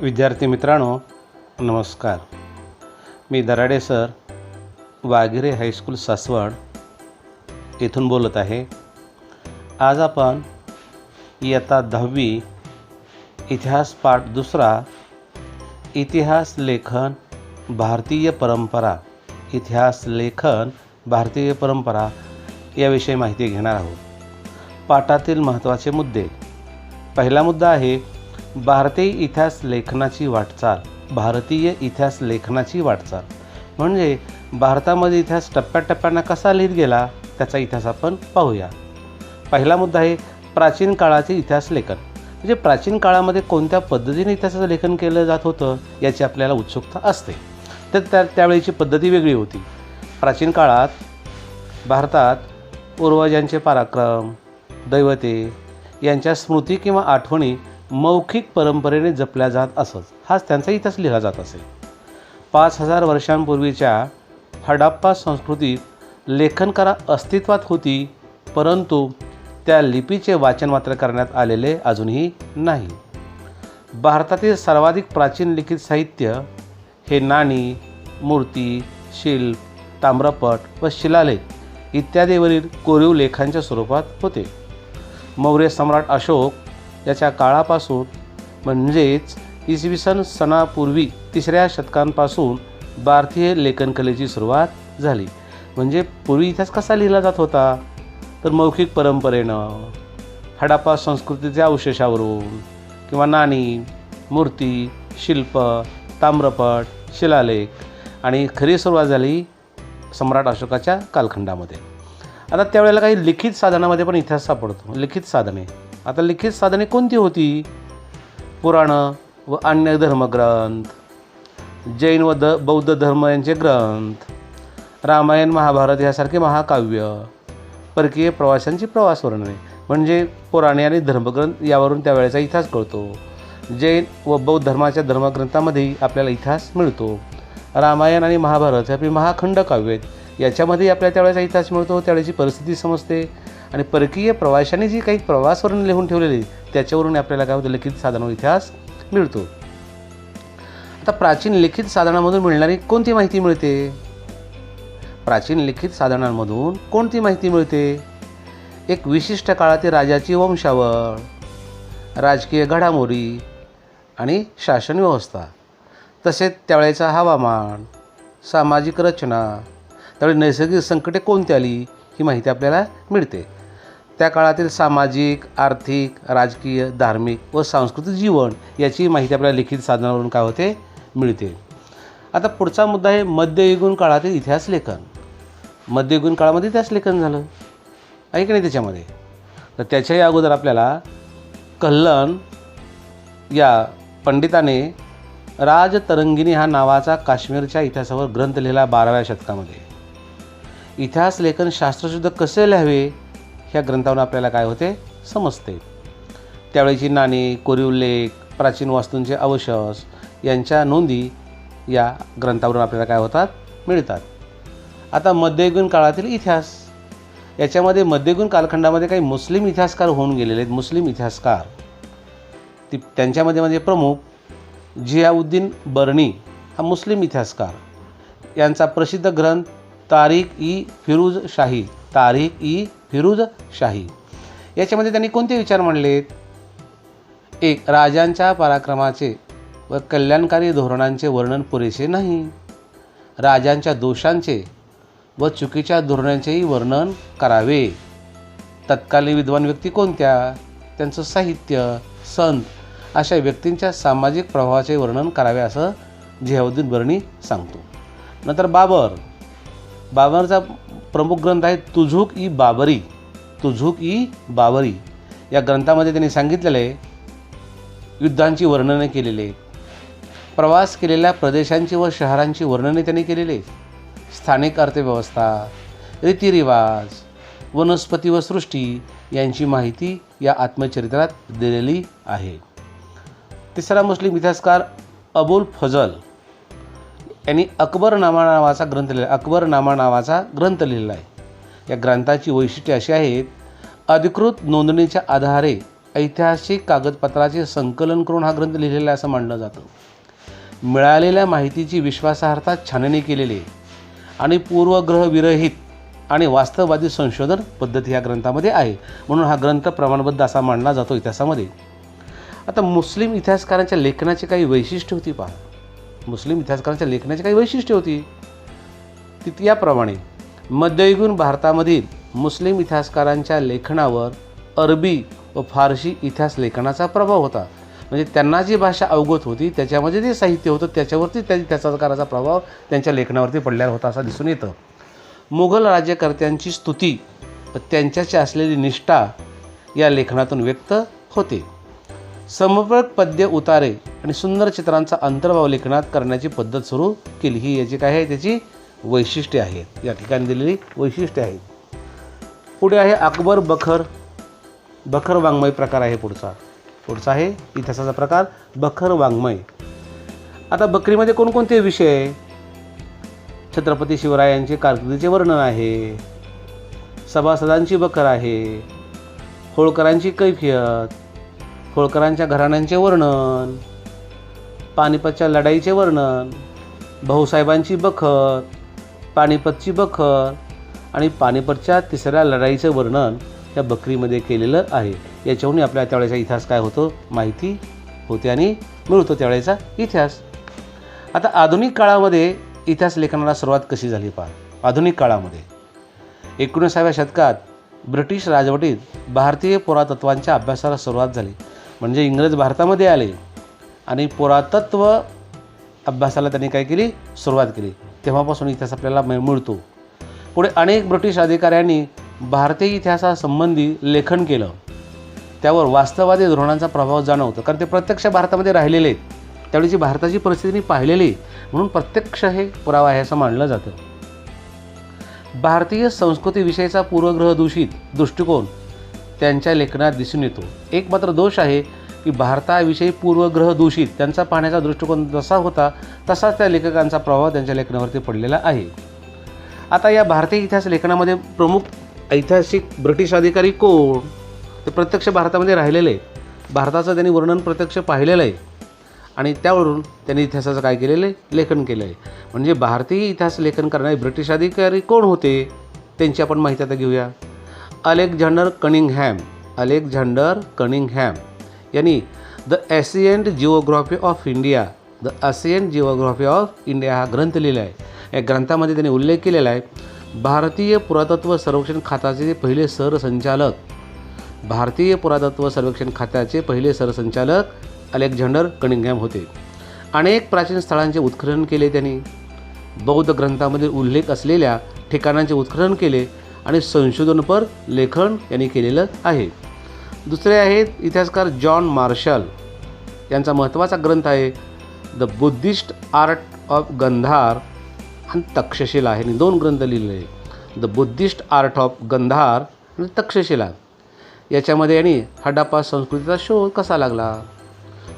विद्यार्थी मित्रांनो, नमस्कार. मी दराडे सर, वाघिरे हायस्कूल सासवड येथून बोलत आहे. आज आपण इयत्ता 10वी इतिहास पाठ दुसरा, इतिहास लेखन भारतीय परंपरा, इतिहास लेखन भारतीय परंपरा याविषयी माहिती घेणार आहोत. पाठातील महत्त्वाचे मुद्दे. पहिला मुद्दा आहे भारतीय इतिहास लेखनाची वाटचाल. भारतीय इतिहास लेखनाची वाटचाल म्हणजे भारतामध्ये इतिहास टप्प्याटप्प्यानं कसा लिहित गेला त्याचा इतिहास आपण पाहूया. पहिला मुद्दा आहे प्राचीन काळाचे इतिहास लेखन. म्हणजे प्राचीन काळामध्ये कोणत्या पद्धतीने इतिहासाचं लेखन केलं जात होतं याची आपल्याला उत्सुकता असते. तर त्यावेळीची पद्धती वेगळी होती. प्राचीन काळात भारतात पूर्वजांचे पराक्रम, दैवते यांच्या स्मृती किंवा आठवणी मौखिक परंपरेने जपल्या जात असत. हाच त्यांचा इतिहास लिहिला जात असे. 5000 वर्षांपूर्वीच्या हडप्पा संस्कृतीत लेखनकला अस्तित्वात होती, परंतु त्या लिपीचे वाचन मात्र करण्यात आलेले अजूनही नाही. भारतातील सर्वाधिक प्राचीन लिखित साहित्य हे नाणी, मूर्ती, शिल्प, ताम्रपट व शिलालेख इत्यादीवरील कोरीव लेखांच्या स्वरूपात होते. मौर्य सम्राट अशोक याच्या काळापासून म्हणजेच इसवी सन सनापूर्वी 3ऱ्या शतकांपासून भारतीय लेखनकलेची सुरुवात झाली. म्हणजे पूर्वी इतिहास कसा लिहिला जात होता तर मौखिक परंपरेनं, हडप्पा संस्कृतीच्या अवशेषावरून किंवा नाणी, मूर्ती, शिल्प, ताम्रपट, शिलालेख आणि खरी सुरुवात झाली सम्राट अशोकाच्या कालखंडामध्ये. आता त्यावेळेला काही लिखित साधनामध्ये पण इतिहास सापडतो. लिखित साधने. आता लिखित साधने कोणती होती? पुराणं व अन्य धर्मग्रंथ, जैन व बौद्ध धर्म यांचे ग्रंथ, रामायण महाभारत यासारखे महाकाव्य, परकीय प्रवाशांची प्रवास वर्णने म्हणजे पुराणे आणि धर्मग्रंथ यावरून त्यावेळेचा इतिहास कळतो. जैन व बौद्ध धर्माच्या धर्मग्रंथामध्येही आपल्याला इतिहास मिळतो. रामायण आणि महाभारत हे आपली महाखंड काव्य आहेत, याच्यामध्ये आपल्याला त्यावेळेचा इतिहास मिळतो. त्यावेळेची परिस्थिती समजते. आणि परकीय प्रवाशांनी जी काही प्रवासवर्णन लिहून ठेवलेली त्याच्यावरून आपल्याला काय होतं, लिखित साधनावर इतिहास मिळतो. आता प्राचीन लिखित साधनांमधून मिळणारी कोणती माहिती मिळते? प्राचीन लिखित साधनांमधून कोणती माहिती मिळते? एक विशिष्ट काळातील राजाची वंशावळ, राजकीय घडामोडी आणि शासन व्यवस्था, तसेच त्यावेळेचा हवामान, सामाजिक रचना, त्यावेळी नैसर्गिक संकटे कोणती आली ही माहिती आपल्याला मिळते. त्या काळातील सामाजिक, आर्थिक, राजकीय, धार्मिक व सांस्कृतिक जीवन याची माहिती आपल्याला लिखित साधनावरून काय होते, मिळते. आता पुढचा मुद्दा आहे मध्ययुगीन काळातील इतिहास लेखन. मध्ययुगीन काळामध्ये इतिहास लेखन झालं आहे की नाही त्याच्यामध्ये. तर त्याच्याही अगोदर आपल्याला कल्लन या पंडिताने राजतरंगिणी हा नावाचा काश्मीरच्या इतिहासावर ग्रंथ लिहिला 12व्या शतकामध्ये. इतिहास लेखन शास्त्रशुद्ध कसे लिहावे ह्या ग्रंथावरून आपल्याला काय होते, समजते. त्यावेळीची नाणी, कोरीव लेख, प्राचीन वास्तूंचे अवशेष यांच्या नोंदी या ग्रंथावरून आपल्याला काय होतात, मिळतात. आता मध्ययुगीन काळातील इतिहास. याच्यामध्ये मध्ययुगीन कालखंडामध्ये काही मुस्लिम इतिहासकार होऊन गेलेले आहेत. मुस्लिम इतिहासकार त्यांच्यामध्ये म्हणजे प्रमुख जियाउद्दीन बर्नी हा मुस्लिम इतिहासकार. यांचा प्रसिद्ध ग्रंथ तारीख-ई-फिरोज शाही. तारीख-ई-फिरोज शाही याच्यामध्ये त्यांनी कोणते विचार मांडलेत? एक, राजांच्या पराक्रमाचे व कल्याणकारी धोरणांचे वर्णन पुरेसे नाही. राजांच्या दोषांचे व चुकीच्या धोरणांचेही वर्णन करावे. तत्कालीन विद्वान व्यक्ती कोणत्या, त्यांचं साहित्य, संत अशा व्यक्तींच्या सामाजिक प्रभावाचे वर्णन करावे असं जियाउद्दीन बर्नी सांगतो. नंतर बाबरचा प्रमुख ग्रंथ आहे तुझुक-ई-बाबरी. तुझुक-ई-बाबरी या ग्रंथामध्ये त्यांनी सांगितलेले युद्धांची वर्णने केलेले, प्रवास केलेल्या प्रदेशांची व शहरांची वर्णने त्यांनी केलेले, स्थानिक अर्थव्यवस्था, रीतिरिवाज, वनस्पती व सृष्टी यांची माहिती या आत्मचरित्रात दिलेली आहे. तिसरा मुस्लिम इतिहासकार अबुल फजल यांनी अकबरनामा नावाचा ग्रंथ लिहिला आहे. या ग्रंथाची वैशिष्ट्ये अशी आहेत: अधिकृत नोंदणीच्या आधारे ऐतिहासिक कागदपत्राचे संकलन करून हा ग्रंथ लिहिलेला आहे असं मानलं जातं. मिळालेल्या माहितीची विश्वासार्हता छाननी केलेली आणि पूर्वग्रहविरहित आणि वास्तववादी संशोधन पद्धती या ग्रंथामध्ये आहे. म्हणून हा ग्रंथ प्रमाणबद्ध असा मानला जातो इतिहासामध्ये. आता मुस्लिम इतिहासकारांच्या लेखनाची काही वैशिष्ट्य होती पहा. मुस्लिम इतिहासकारांच्या लेखनाची काही वैशिष्ट्य होती ती याप्रमाणे. मध्ययुगीन भारतामधील मुस्लिम इतिहासकारांच्या लेखनावर अरबी व फारसी इतिहास लेखनाचा प्रभाव होता. म्हणजे त्यांना जी भाषा अवगत होती त्याच्यामध्ये जे साहित्य होतं त्याच्यावरती इतिहासकाराचा प्रभाव त्यांच्या लेखनावरती पडलेला होता असं दिसून येतं. मुघल राज्यकर्त्यांची स्तुती व त्यांच्याची असलेली निष्ठा या लेखनातून व्यक्त होते. समर्पक पद्य, उतारे आणि सुंदर चित्रांचा अंतर्भाव लेखनात करण्याची पद्धत सुरू केली. ही याची काय आहे, त्याची वैशिष्ट्ये आहेत. या ठिकाणी दिलेली वैशिष्ट्ये आहेत. पुढे आहे अकबर बखर वाङ्मय प्रकार आहे. पुढचा आहे इतिहासाचा प्रकार बखर वाङ्मय. आता बखरीमध्ये कोणकोणते विषय? छत्रपती शिवरायांचे कारकिर्दीचे वर्णन आहे, सभासदांची बखर आहे, होळकरांची कैफियत, होळकरांच्या घराण्यांचे वर्णन, पानिपतच्या लढाईचे वर्णन, भाऊसाहेबांची बखर, पानिपतची बखर आणि पानिपतच्या तिसऱ्या लढाईचं वर्णन या बखरीमध्ये केलेलं आहे. याच्याहून आपल्या त्यावेळेचा इतिहास काय होतो माहिती होते आणि मिळतो त्यावेळेचा इतिहास. आता आधुनिक काळामध्ये इतिहास लेखनाला सुरुवात कशी झाली पहा. आधुनिक काळामध्ये 19व्या शतकात ब्रिटिश राजवटीत भारतीय पुरातत्वांच्या अभ्यासाला सुरुवात झाली. म्हणजे इंग्रज भारतामध्ये आले आणि पुरातत्व अभ्यासाला त्यांनी काय केली, सुरुवात केली. तेव्हापासून इतिहास आपल्याला मिळतो. पुढे अनेक ब्रिटिश अधिकाऱ्यांनी भारतीय इतिहासासंबंधी लेखन केलं. त्यावर वास्तववादी धोरणांचा प्रभाव जाणवतो. कारण ते प्रत्यक्ष भारतामध्ये राहिलेले आहेत, त्यावेळीची भारताची परिस्थिती पाहिलेली, म्हणून प्रत्यक्ष हे पुरावा आहे असं मानलं जातं. भारतीय संस्कृतीविषयीचा पूर्वग्रह दूषित दृष्टिकोन त्यांच्या लेखनात दिसून येतो. एक मात्र दोष आहे की भारताविषयी पूर्वग्रह दूषित त्यांचा पाहण्याचा दृष्टिकोन जसा होता तसाच त्या लेखकांचा प्रभाव त्यांच्या लेखनावरती पडलेला आहे. आता या भारतीय इतिहास लेखनामध्ये प्रमुख ऐतिहासिक ब्रिटिश अधिकारी कोण? ते प्रत्यक्ष भारतामध्ये राहिलेले आहेत. भारताचं त्यांनी वर्णन प्रत्यक्ष पाहिलेलं आहे आणि त्यावरून त्यांनी इतिहासाचं काय केलेलं आहे, लेखन केलं आहे. म्हणजे भारतीय इतिहास लेखन करणारे ब्रिटिश अधिकारी कोण होते त्यांची आपण माहिती आता घेऊया. अलेक्झांडर कनिंगहॅम यांनी the ancient geography of India हा ग्रंथ लिहिला आहे. या ग्रंथामध्ये त्यांनी उल्लेख केलेला आहे भारतीय पुरातत्व सर्वेक्षण खात्याचे पहिले सरसंचालक अलेक्झांडर कनिंगहॅम होते. अनेक प्राचीन स्थळांचे उत्खनन केले त्यांनी. बौद्ध ग्रंथामध्ये उल्लेख असलेल्या ठिकाणांचे उत्खनन केले आणि संशोधनपर लेखन यांनी केलेलं आहे. दुसरे आहेत इतिहासकार जॉन मार्शल. यांचा महत्त्वाचा ग्रंथ आहे द बुद्धिस्ट आर्ट ऑफ गंधार आणि तक्षशिला. हे 2 ग्रंथ लिहिलेले आहे, द बुद्धिस्ट आर्ट ऑफ गंधार आणि तक्षशिला. याच्यामध्ये यांनी हडप्पा संस्कृतीचा शोध कसा लागला,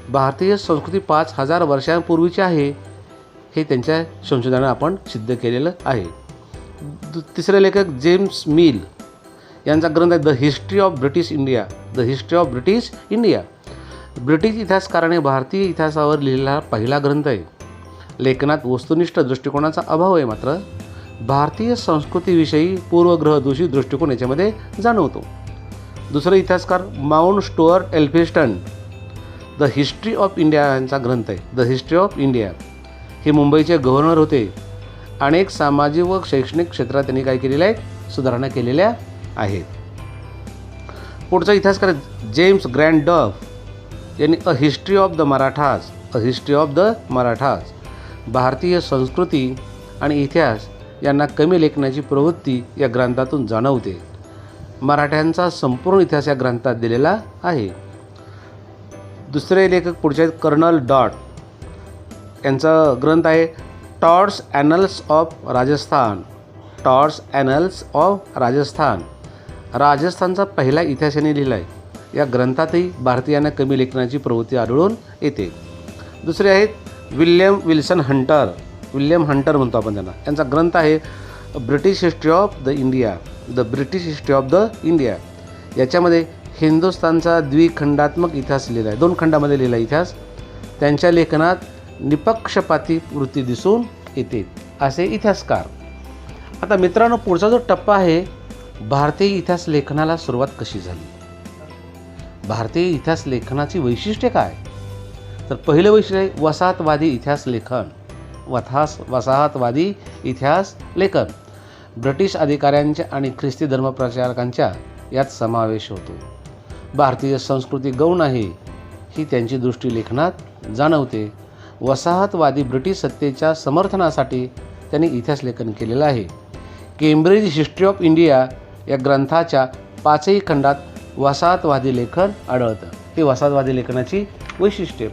भारतीय संस्कृती 5000 वर्षांपूर्वीची आहे हे त्यांच्या संशोधनाने आपण सिद्ध केलेलं आहे. तिसरे लेखक जेम्स मिल यांचा ग्रंथ आहे the history of British India. British इतिहासकाराने भारतीय इतिहासावर लिहिलेला पहिला ग्रंथ आहे. लेखनात वस्तुनिष्ठ दृष्टिकोनाचा अभाव आहे, मात्र भारतीय संस्कृतीविषयी पूर्वग्रह दूषित दृष्टिकोन याच्यामध्ये जाणवतो. दुसरे इतिहासकार mount Stuart Elphinstone the history of India यांचा ग्रंथ आहे द हिस्ट्री ऑफ इंडिया. हे मुंबईचे गव्हर्नर होते. अनेक सामाजिक व शैक्षणिक क्षेत्रात त्यांनी काय केलेलं आहे, सुधारणा केलेल्या आहेत. पुढचा इतिहासकार जेम्स ग्रँड डफ यांनी a history of the Marathas भारतीय संस्कृती आणि इतिहास यांना कमी लेखनाची प्रवृत्ती या ग्रंथातून जाणवते. मराठ्यांचा संपूर्ण इतिहास या ग्रंथात दिलेला आहे. दुसरे लेखक पुढचे आहेत कर्नल डॉट. यांचा ग्रंथ आहे टॉड्स ॲनल्स ऑफ राजस्थान. राजस्थानचा पहिला इतिहास यांनी लिहिला आहे. या ग्रंथातही भारतीयांना कमी लेखनाची प्रवृत्ती आढळून येते. दुसरे आहेत विल्यम हंटर म्हणतो आपण त्यांना. यांचा ग्रंथ आहे British history of the India. याच्यामध्ये हिंदुस्थानचा द्विखंडात्मक इतिहास लिहिला आहे, 2 खंडामध्ये लिहिला इतिहास. त्यांच्या लेखनात निपक्षपाती वृत्ती दिसून येते असे इतिहासकार. आता मित्रांनो, पुढचा जो टप्पा आहे, भारतीय इतिहास लेखनाला सुरुवात कशी झाली. भारतीय इतिहास लेखनाची वैशिष्ट्ये काय. तर पहिलं वैशिष्ट्य आहे वसाहतवादी इतिहास लेखन. वसाहतवादी इतिहास लेखन. ब्रिटिश अधिकाऱ्यांच्या आणि ख्रिस्ती धर्मप्रचारकांच्या यात समावेश होतो. भारतीय संस्कृती गौण आहे ही त्यांची दृष्टी लेखनात जाणवते. वसाहतवादी ब्रिटिश सत्तेच्या समर्थनासाठी त्यांनी इतिहास लेखन केलेलं आहे. केम्ब्रिज हिस्ट्री ऑफ इंडिया या ग्रंथाच्या 5ही खंडात वसाहतवादी लेखन आढळतं. हे वसाहतवादी लेखनाची वैशिष्ट्ये.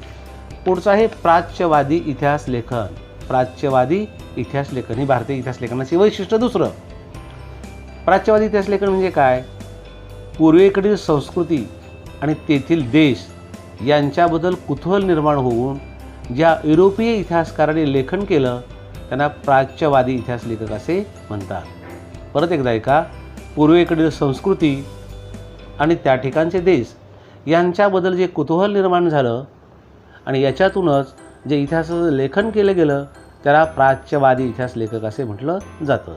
पुढचं आहे प्राच्यवादी इतिहास लेखन. प्राच्यवादी इतिहास लेखन ही भारतीय इतिहास लेखनाची वैशिष्ट्य. दुसरं, प्राच्यवादी इतिहास लेखन म्हणजे काय. पूर्वेकडील संस्कृती आणि तेथील देश यांच्याबद्दल कुतूहल निर्माण होऊन ज्या युरोपीय इतिहासकारांनी लेखन केलं त्यांना प्राच्यवादी इतिहास लेखक असे म्हणतात. परत एकदा ऐका. पूर्वेकडील संस्कृती आणि त्या ठिकाणचे देश यांच्याबद्दल जे कुतूहल निर्माण झालं आणि याच्यातूनच जे इतिहासाचं लेखन केलं गेलं त्याला प्राच्यवादी इतिहास लेखक असे म्हटलं जातं.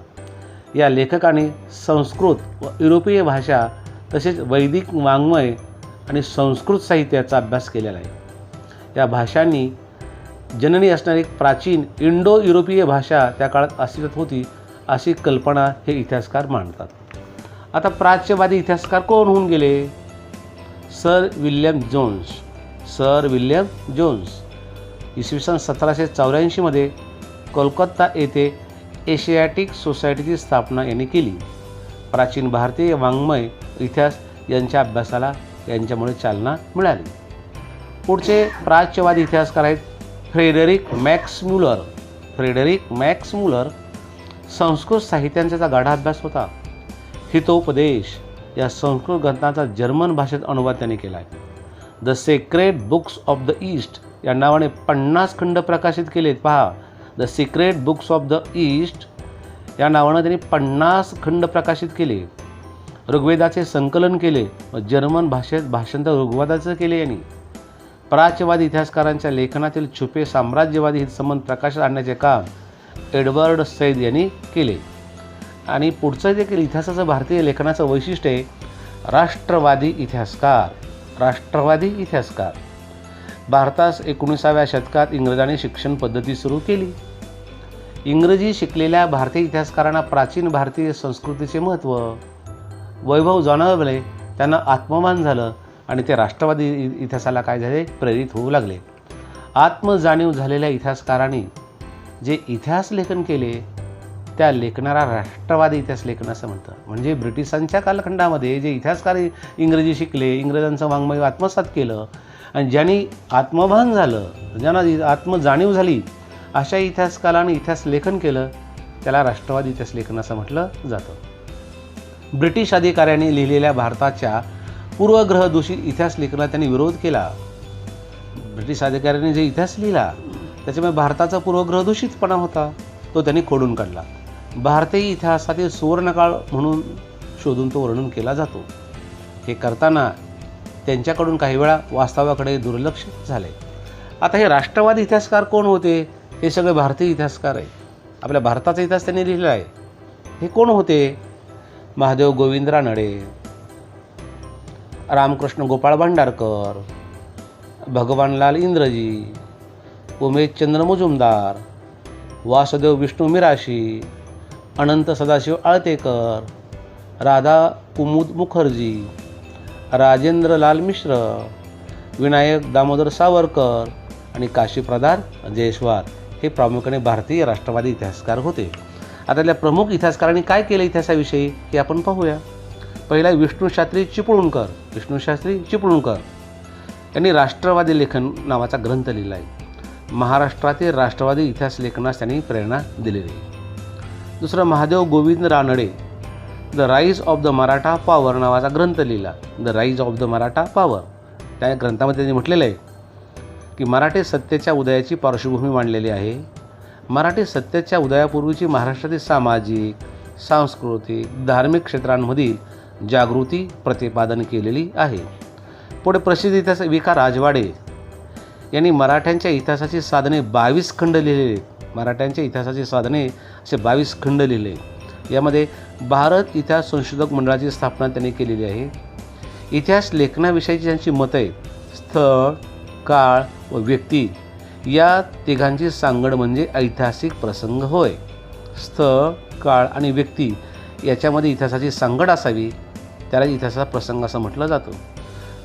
या लेखकाने संस्कृत व युरोपीय भाषा तसेच वैदिक वाङ्मय आणि संस्कृत साहित्याचा अभ्यास केलेला आहे. या भाषांनी जननी असणारी एक प्राचीन इंडो युरोपीय भाषा त्या काळात अस्तित्वात होती अशी कल्पना हे इतिहासकार मांडतात. आता प्राच्यवादी इतिहासकार कोण होऊन गेले. Sir William Jones. Sir William Jones इसवी सन 1784 कोलकाता येथे एशियाटिक सोसायटीची स्थापना यांनी केली. प्राचीन भारतीय वाङ्मय इतिहास यांच्या अभ्यासाला यांच्यामुळे चालना मिळाली. पुढचे प्राच्यवादी इतिहासकार आहेत Friedrich Max Muller. Friedrich Max Muller Sanskrit साहित्यांचा गाढा अभ्यास होता. हितोपदेश या संस्कृत ग्रंथाचा जर्मन भाषेत अनुवाद त्यांनी केला आहे. The sacred books of the East या नावाने 50 खंड प्रकाशित केलेत. पहा, the sacred books of the East या नावानं त्यांनी 50 खंड प्रकाशित केले. ऋग्वेदाचे संकलन केले व जर्मन भाषेत भाषांतर ऋग्वेदाचं केले यांनी. प्राच्यवादी इतिहासकारांच्या लेखनातील छुपे साम्राज्यवादी हितसंबंध प्रकाशात आणण्याचे काम एडवर्ड सैद यांनी केले. आणि पुढचं देखील इतिहासाचं भारतीय लेखनाचं वैशिष्ट्य आहे राष्ट्रवादी इतिहासकार. राष्ट्रवादी इतिहासकार. भारतात 19व्या शतकात इंग्रजांनी शिक्षण पद्धती सुरू केली. इंग्रजी शिकलेल्या भारतीय इतिहासकारांना प्राचीन भारतीय संस्कृतीचे महत्त्व वैभव जाणवले. त्यांना आत्ममान झालं आणि ते राष्ट्रवादी इतिहासाला काय झाले, प्रेरित होऊ लागले. आत्मजाणीव झालेल्या इतिहासकारांनी जे इतिहास लेखन केले त्या लेखनाला राष्ट्रवादी इतिहास लेखन असं म्हणतं. म्हणजे ब्रिटिशांच्या कालखंडामध्ये जे इतिहासकार इंग्रजी शिकले, इंग्रजांचं वाङ्मय आत्मसात केलं आणि ज्यांनी आत्मभान झालं, ज्यांना आत्मजाणीव झाली अशा इतिहासकारांनी इतिहास लेखन केलं त्याला राष्ट्रवादी इतिहास लेखन असं म्हटलं जातं. ब्रिटिश अधिकाऱ्यांनी लिहिलेल्या भारताच्या पूर्वग्रहदूषित इतिहास लेखनाला त्यांनी विरोध केला. ब्रिटिश अधिकाऱ्यांनी जे इतिहास लिहिला त्याच्यामुळे भारताचा पूर्वग्रहदूषितपणा होता तो त्यांनी खोडून काढला. भारतीय इतिहासातील सुवर्णकाळ म्हणून शोधून तो वर्णन केला जातो. हे करताना त्यांच्याकडून काही वेळा वास्तवाकडे दुर्लक्ष झाले. आता हे राष्ट्रवादी इतिहासकार कोण होते. हे सगळे भारतीय इतिहासकार आहे. आपल्या भारताचा इतिहास त्यांनी लिहिला आहे. हे कोण होते. महादेव गोविंद रानडे, रामकृष्ण गोपाळ भांडारकर, भगवानलाल इंद्रजी, उमेशचंद्र मुजुमदार, वासुदेव विष्णू मिराशी, अनंत सदाशिव आळतेकर, राधा कुमुद मुखर्जी, राजेंद्रलाल मिश्र, विनायक दामोदर सावरकर आणि काशीप्रधान जयस्वाल हे प्रामुख्याने भारतीय राष्ट्रवादी इतिहासकार होते. आता त्यातल्या प्रमुख इतिहासकारांनी काय केलं इतिहासाविषयी हे आपण पाहूया. पहिला विष्णूशास्त्री चिपळूणकर. विष्णूशास्त्री चिपळूणकर यांनी राष्ट्रवादी लेखन नावाचा ग्रंथ लिहिला आहे. महाराष्ट्रातील राष्ट्रवादी इतिहास लेखनास त्यांनी प्रेरणा दिलेली. दुसरं Mahadev Govind Ranade the rise of the Maratha power नावाचा ग्रंथ लिहिला. The rise of the Maratha power त्या ग्रंथामध्ये त्यांनी म्हटलेलं आहे की मराठी सत्तेच्या उदयाची पार्श्वभूमी मांडलेली आहे. मराठी सत्तेच्या उदयापूर्वीची महाराष्ट्रातील सामाजिक, सांस्कृतिक, धार्मिक क्षेत्रांमधील जागृती प्रतिपादन केलेली आहे. पुढे प्रसिद्ध इतिहास विका राजवाडे यांनी मराठ्यांच्या इतिहासाची साधने 22 खंड लिहिलेले. मराठ्यांच्या इतिहासाची साधने असे 22 खंड लिहिले. यामध्ये भारत इतिहास संशोधक मंडळाची स्थापना त्यांनी केलेली आहे. इतिहास लेखनाविषयीची त्यांची मतं आहेत. स्थळ, काळ व व्यक्ती या तिघांची सांगड म्हणजे ऐतिहासिक प्रसंग होय. स्थळ, काळ आणि व्यक्ती याच्यामध्ये इतिहासाची सांगड असावी, त्याला इतिहासाचा प्रसंग असं म्हटलं जातं.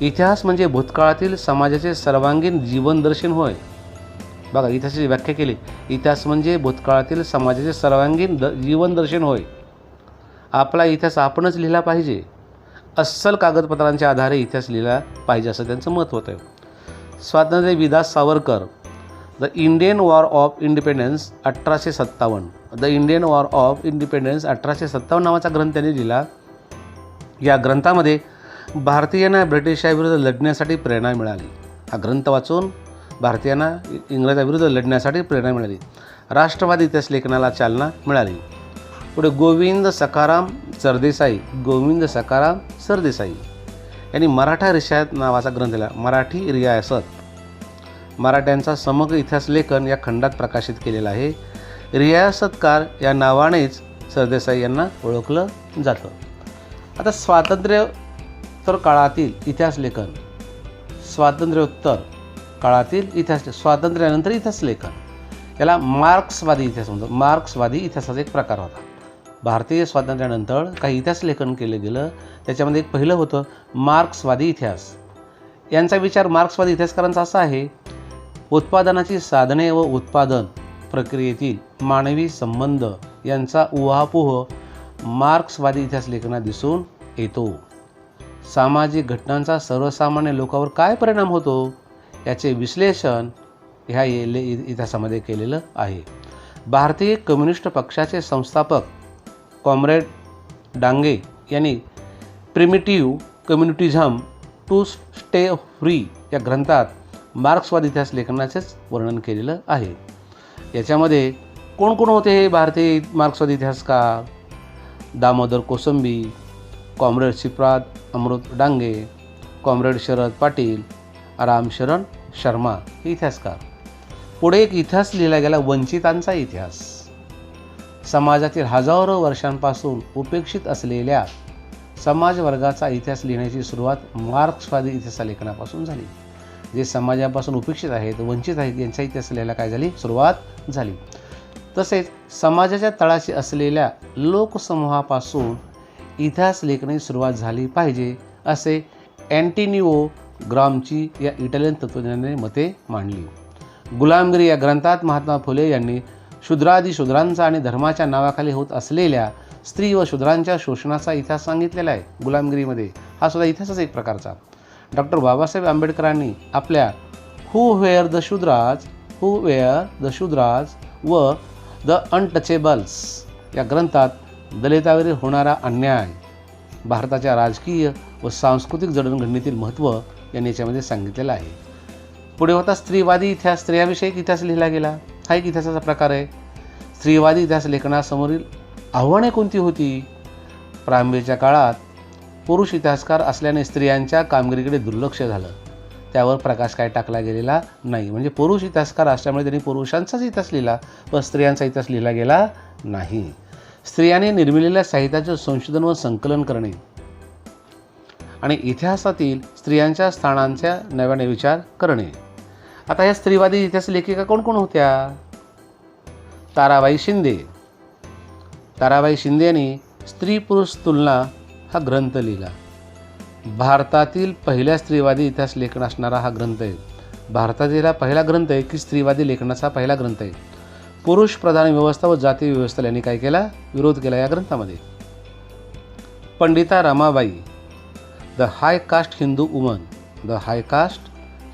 इतिहास म्हणजे भूतकाळातील समाजाचे सर्वांगीण जीवनदर्शन होय. बघा, इतिहासाची व्याख्या केली. इतिहास म्हणजे भूतकाळातील समाजाचे सर्वांगीण जीवनदर्शन होय. आपला इतिहास आपणच लिहिला पाहिजे. अस्सल कागदपत्रांच्या आधारे इतिहास लिहिला पाहिजे असं त्यांचं मत होतं. स्वातंत्र्य विदास Savarkar, the Indian war of independence 1857, the Indian war of independence 1857 नावाचा ग्रंथ त्यांनी लिहिला. या ग्रंथामध्ये भारतीयांना ब्रिटिशाविरुद्ध लढण्यासाठी प्रेरणा मिळाली. हा ग्रंथ वाचून भारतीयांना इंग्रजाविरुद्ध लढण्यासाठी प्रेरणा मिळाली. राष्ट्रवादी इतिहास लेखनाला चालना मिळाली. पुढे गोविंद सखाराम सरदेसाई यांनी मराठा रियासत नावाचा ग्रंथ लिहिला. मराठी रियासत, मराठ्यांचा समग्र इतिहास लेखन या खंडात प्रकाशित केलेला आहे. रियासतकार या नावानेच सरदेसाई यांना ओळखलं जातं. आता स्वातंत्र्योत्तर काळातील इतिहास लेखन, स्वातंत्र्योत्तर काळातील इतिहास, स्वातंत्र्यानंतर इतिहास लेखन याला मार्क्सवादी इतिहास म्हणतो. मार्क्सवादी इतिहासाचा एक प्रकार होता. भारतीय स्वातंत्र्यानंतर काही इतिहास लेखन केलं गेलं. त्याच्यामध्ये एक पहिलं होतं मार्क्सवादी इतिहास. यांचा विचार मार्क्सवादी इतिहासकारांचा असा आहे, उत्पादनाची साधने व उत्पादन प्रक्रियेतील मानवी संबंध यांचा उहापोह मार्क्सवादी इतिहास लेखनात दिसून येतो. सामाजिक घटनांचा सर्वसामान्य लोकांवर काय परिणाम होतो याचे विश्लेषण ह्या इतिहासामध्ये केलेलं आहे. भारतीय कम्युनिस्ट पक्षाचे संस्थापक कॉम्रेड डांगे यांनी प्रिमिटिव्ह कम्युनिटिझम टू स्टे फ्री या ग्रंथात मार्क्सवादी इतिहास लेखनाचेच वर्णन केलेलं आहे. याच्यामध्ये कोण कोण होते हे भारतीय मार्क्सवादी इतिहासकार? दामोदर कोसंबी, कॉम्रेड श्रीपाद अमृत डांगे, कॉम्रेड शरद पाटील, रामशरण शर्मा हे इतिहासकार. पुढे एक इतिहास लिहिला गेला वंचितांचा इतिहास. समाजातील हजारो वर्षांपासून उपेक्षित असलेल्या समाजवर्गाचा इतिहास लिहिण्याची सुरुवात मार्क्सवादी इतिहास लेखनापासून झाली. जे समाजापासून उपेक्षित आहेत, वंचित आहेत, यांचा इतिहास लिहायला काय झाली? सुरुवात झाली. तसेच समाजाच्या तळाशी असलेल्या लोकसमूहापासून इतिहास लेखनाची सुरुवात झाली पाहिजे असे अँटोनिओ ग्रामची या इटालियन तत्त्वज्ञानाने मते मांडली. गुलामगिरी या ग्रंथात महात्मा फुले यांनी शूद्रांचा आणि धर्माच्या नावाखाली होत असलेल्या स्त्री व शूद्रांच्या शोषणाचा इतिहास सांगितलेला आहे. गुलामगिरीमध्ये हा सुद्धा इतिहासाचा एक प्रकारचा. डॉक्टर बाबासाहेब आंबेडकरांनी आपल्या हू वेअर द शूद्राज व द अनटचेबल्स या ग्रंथात दलितावरील होणारा अन्याय, भारताच्या राजकीय व सांस्कृतिक जडणघडणीतील महत्त्व यांनी याच्यामध्ये सांगितलेलं आहे. पुढे होता स्त्रीवादी इतिहास. स्त्रियाविषयी इतिहास लिहिला गेला. हा एक इतिहासाचा प्रकार आहे. स्त्रीवादी इतिहास लेखनासमोरील आव्हाने कोणती होती? प्रारंभीच्या काळात पुरुष इतिहासकार असल्याने स्त्रियांच्या कामगिरीकडे दुर्लक्ष झालं. त्यावर प्रकाश काय टाकला गेलेला नाही. म्हणजे पुरुष इतिहासकार असल्यामुळे त्यांनी पुरुषांचाच इतिहास लिहिला, पण स्त्रियांचा इतिहास लिहिला गेला नाही. स्त्रियांनी निर्मिलेल्या साहित्याचे संशोधन व संकलन करणे आणि इतिहासातील स्त्रियांच्या स्थानांचा नव्याने विचार करणे. आता या स्त्रीवादी इतिहास लेखिका कोण कोण होत्या? ताराबाई शिंदे यांनी स्त्री पुरुष तुलना हा ग्रंथ लिहिला. भारतातील पहिल्या स्त्रीवादी इतिहास लेखन असणारा हा ग्रंथ आहे. भारतातील हा पहिला ग्रंथ आहे की स्त्रीवादी लेखनाचा पहिला ग्रंथ आहे. पुरुष प्रधान व्यवस्था व जाती व्यवस्थेला यांनी काय केला? विरोध केला या ग्रंथामध्ये. Pandita Ramabai, the high caste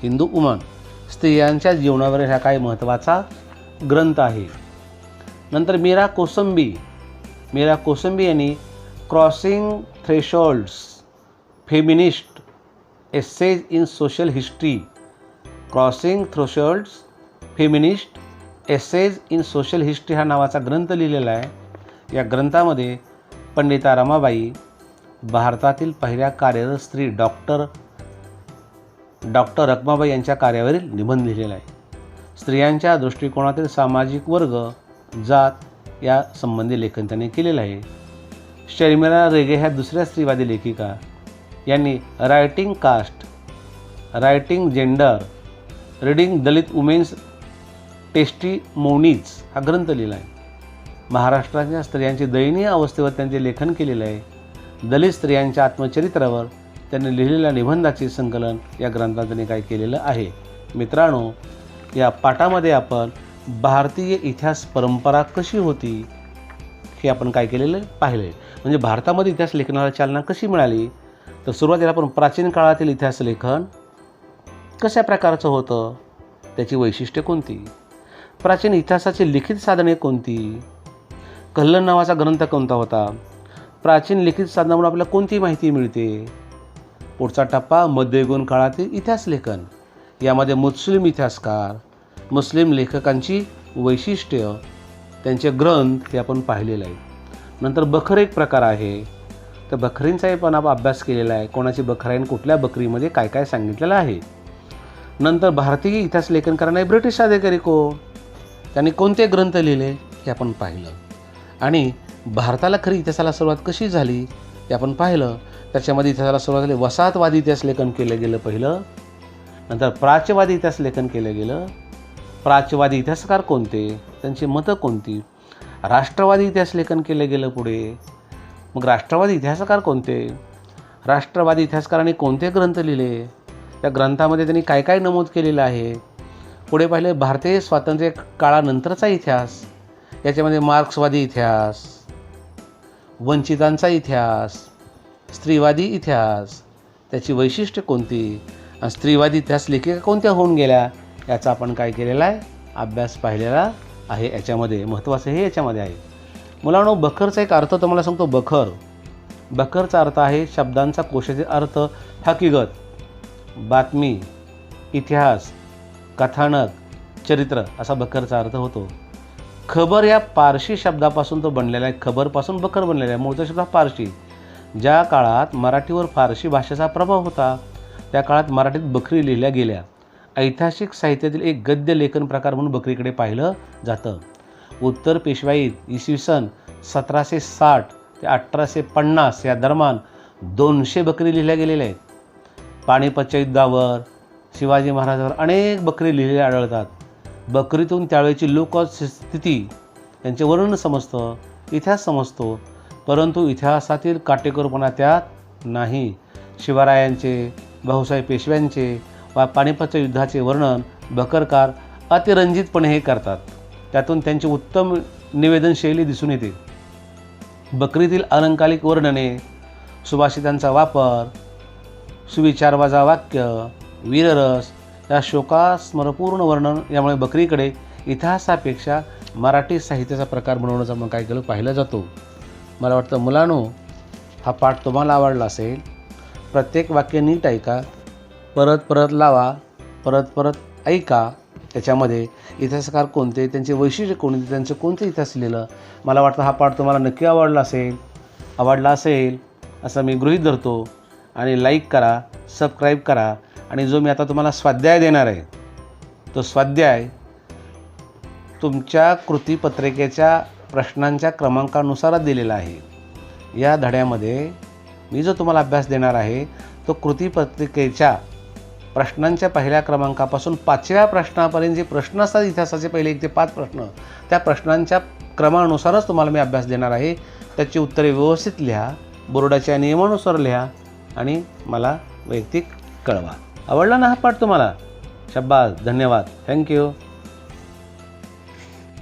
Hindu woman स्त्रियांच्या जीवनावर हा काय महत्त्वाचा ग्रंथ आहे. नंतर मीरा कोसंबी यांनी crossing thresholds feminist ages in social history हा नावाचा ग्रंथ लिहिलेला आहे. या ग्रंथामध्ये पंडिता रमाबाई भारतातील पहिल्या कार्यरत स्त्री डॉक्टर रखमाबाई यांच्या कार्यावरील निबंध लिहिलेला आहे. स्त्रियांच्या दृष्टिकोनातील सामाजिक वर्ग, जात या संबंधी लेखन त्यांनी केलेलं आहे. शर्मिला रेगे ह्या दुसऱ्या स्त्रीवादी लेखिका यांनी writing caste, writing gender, reading Dalit women's testimonies हा ग्रंथ लिहिला आहे. महाराष्ट्राच्या स्त्रियांची दयनीय अवस्थेवर त्यांचे लेखन केलेलं आहे. दलित स्त्रियांच्या आत्मचरित्रावर त्यांनी लिहिलेल्या निबंधाचे संकलन या ग्रंथात त्यांनी काय केलेलं आहे. मित्रांनो, या पाठामध्ये आपण भारतीय इतिहास परंपरा कशी होती हे आपण काय केलेलं पाहिलं आहे. म्हणजे भारतामध्ये इतिहास लेखनाला चालना कशी मिळाली, तर सुरुवातीला आपण प्राचीन काळातील इतिहास लेखन कशा प्रकारचं होतं, त्याची वैशिष्ट्ये कोणती, प्राचीन इतिहासाची लिखित साधने कोणती, कल्लन नावाचा ग्रंथ कोणता होता, प्राचीन लिखित साधनामुळे आपल्याला कोणती माहिती मिळते. पुढचा टप्पा मध्ययुगीन काळातील इतिहास लेखन. यामध्ये मुस्लिम इतिहासकार, मुस्लिम लेखकांची वैशिष्ट्य, त्यांचे ग्रंथ हे आपण पाहिलेलं आहे. नंतर बखर एक प्रकार आहे, तर बखरींचाही पण आपण अभ्यास केलेला आहे. कोणाची बखर आहे आणि कुठल्या बकरीमध्ये काय काय सांगितलेलं आहे. नंतर भारतीय इतिहास लेखन करणारे ब्रिटिश अधिकारी कोण, त्यांनी कोणते ग्रंथ लिहिले हे आपण पाहिलं. आणि भारताला खरी इतिहासाला सुरुवात कशी झाली हे आपण पाहिलं. त्याच्यामध्ये इतिहासाला सुरुवात झाली, वसाहतवादी इतिहास लेखन केलं गेलं पहिलं. नंतर प्राच्यवादी इतिहास लेखन केलं गेलं. प्राच्यवादी इतिहासकार कोणते, त्यांची मतं कोणती. राष्ट्रवादी इतिहास लेखन केलं गेलं पुढे. मग राष्ट्रवादी इतिहासकार कोणते, राष्ट्रवादी इतिहासकारांनी कोणते ग्रंथ लिहिले, त्या ग्रंथामध्ये त्यांनी काय काय नमूद केलेलं आहे. पुढे पाहिले भारतीय स्वातंत्र्य काळानंतरचा इतिहास. याच्यामध्ये मार्क्सवादी इतिहास, वंचितांचा इतिहास, स्त्रीवादी इतिहास, त्याची वैशिष्ट्ये कोणती, आणि स्त्रीवादी इतिहास लेखिका कोणत्या होऊन गेल्या याचा आपण काय केलेला आहे, अभ्यास पाहिलेला आहे. याच्यामध्ये महत्त्वाचं हे याच्यामध्ये आहे. मुलांनो, बखरचा एक अर्थ तुम्हाला सांगतो. बखरचा अर्थ आहे शब्दांचा कोशातील अर्थ, हकीकत, बातमी, इतिहास, कथानक, चरित्र असा बखरचा अर्थ होतो. खबर या पारशी शब्दापासून तो बनलेला आहे. खबरपासून बखर बनलेला आहे. मूळचा शब्द पारशी. ज्या काळात मराठीवर फारसी भाषेचा प्रभाव होता त्या काळात मराठीत बखरी लिहिल्या गेल्या. ऐतिहासिक साहित्यातील एक गद्य लेखन प्रकार म्हणून बखरीकडे पाहिलं जातं. उत्तर पेशवाईत इसवी सन 1760 ते 1850 या दरम्यान 200 बकरी लिहिल्या गेलेल्या आहेत. पानिपतच्या युद्धावर, शिवाजी महाराजांवर अनेक बकरी लिहिलेल्या आढळतात. बकरीतून त्यावेळेची लोकस्थिती, त्यांचे वर्णन समजतं, इतिहास समजतो. परंतु इतिहासातील काटेकोरपणा त्यात नाही. शिवरायांचे, भाऊसाहेब पेशव्यांचे वा पानिपतच्या युद्धाचे वर्णन बखरकार अतिरंजितपणे हे करतात. त्यातून त्यांची उत्तम निवेदनशैली दिसून येते. बकरीतील अलंकारिक वर्णने, सुभाषितांचा वापर, सुविचारवाजा वाक्य, वीररस या शोकास्मरपूर्ण वर्णन यामुळे बकरीकडे इतिहासापेक्षा मराठी साहित्याचा प्रकार बनवण्याचा मग काय केलं पाहिला जातो. मला वाटतं मुलांनो, हा पाठ तुम्हाला आवडला असेल. प्रत्येक वाक्य नीट ऐका, परत परत लावा, परत परत ऐका. त्याच्यामध्ये इतिहासकार कोणते, त्यांचे वैशिष्ट्य कोणते, त्यांचं कोणते इतिहास लिहिलं. मला वाटतं हा पाठ तुम्हाला नक्की आवडला असेल असं मी गृहीत धरतो. आणि लाईक करा, सबस्क्राईब करा. आणि जो मी आता तुम्हाला स्वाध्याय देणार आहे तो स्वाध्याय तुमच्या कृतीपत्रिकेच्या प्रश्नांच्या क्रमांकानुसारच दिलेला आहे. या धड्यामध्ये मी जो तुम्हाला अभ्यास देणार आहे तो कृतीपत्रिकेच्या प्रश्नांच्या पहिल्या क्रमांकापासून 5व्या प्रश्नापर्यंत जे प्रश्न असतात इतिहासाचे पहिले 1 ते 5 प्रश्न, त्या प्रश्नांच्या क्रमानुसारच तुम्हाला मी अभ्यास देणार आहे. त्याची उत्तरे व्यवस्थित लिहा, बोर्डाच्या नियमानुसार लिहा आणि मला वैयक्तिक कळवा. आवडला ना हा पाठ तुम्हाला? शाबास, धन्यवाद, थँक्यू.